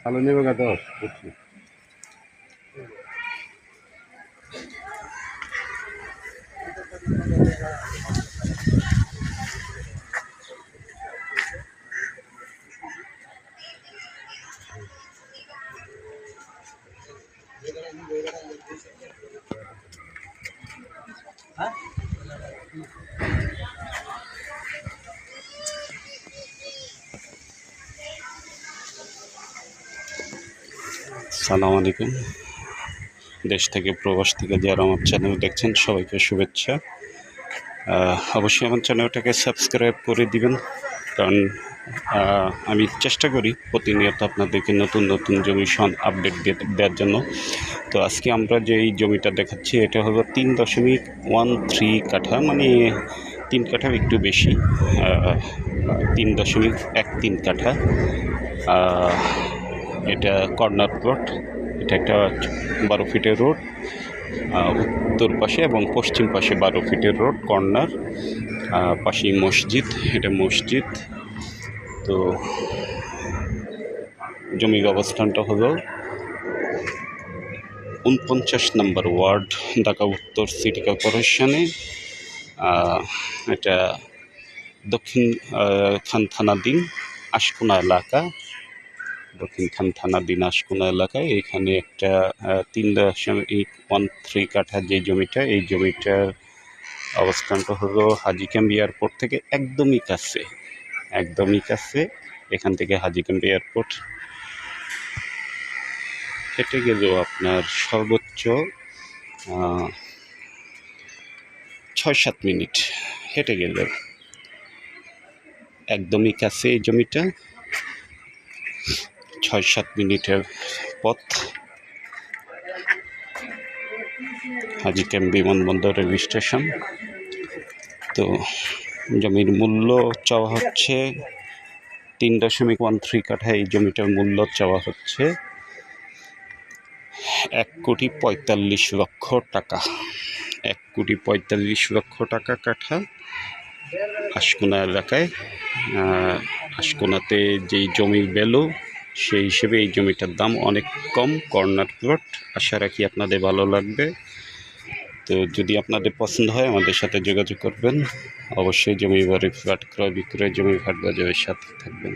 ভালো নেবে কত করছি। সালাম আলাইকুম। দেশ থেকে প্রবাস থেকে যারা আমার চ্যানেল দেখছেন সবাইকে শুভেচ্ছা। অবশ্যই আমার চ্যানেলটাকে সাবস্ক্রাইব করে দিবেন, কারণ আমি চেষ্টা করি প্রতিনিয়ত আপনাদেরকে নতুন নতুন জমি আপডেট দেওয়ার জন্য। তো আজকে আমরা যে এই জমিটা দেখাচ্ছি এটা হলো 3.13 কাঠা, মানে 3 কাঠার একটু বেশি, 3.13 কাঠা। এটা কর্নার প্লট। এটা একটা 12 ফিটের রোড, উত্তর পাশে এবং পশ্চিম পাশে 12 ফিটের রোড, কর্নার, পাশেই মসজিদ। এটা মসজিদ। তো জমির অবস্থানটা হলো 49 নম্বর ওয়ার্ড, ঢাকা উত্তর সিটি কর্পোরেশনে। এটা দক্ষিণ খান থানাধীন আশকোনা এলাকা, দক্ষিণ খান থানাধীন আশকোনা এলাকায়। এখানে একটা 3.13 কাঠা যে জমিটা, এই জমিটার অবস্থানটা হলো হাজী ক্যাম্প এয়ারপোর্ট থেকে একদমই কাছে। এখান থেকে হাজী ক্যাম্প এয়ারপোর্ট হেঁটে গেলেও আপনার সর্বোচ্চ 6-7 মিনিট হেঁটে গেলেও। একদমই কাছে এই জমিটা, 6-7 মিনিটের পথ হাজী ক্যাম্প বিমানবন্দর রেল স্টেশন। তো জমির মূল্য চাওয়া হচ্ছে 3.13 কাঠা। এই জমিটার মূল্য চাওয়া হচ্ছে 1,45,00,000 টাকা। 1,45,00,000 টাকা কাঠা আশকোনা এলাকায়। আশকোনাতে যেই জমির ভ্যালু, সেই হিসেবে এই জমিটার দাম অনেক কম। Corner plot. আশা রাখি আপনাদের ভালো লাগবে। তো যদি আপনাদের পছন্দ হয় আমাদের সাথে যোগাযোগ করবেন। অবশ্যই জমি বাড়ি ফ্ল্যাট ক্রয় বিক্রয়, জমি হাট বাজারের সাথে থাকবেন।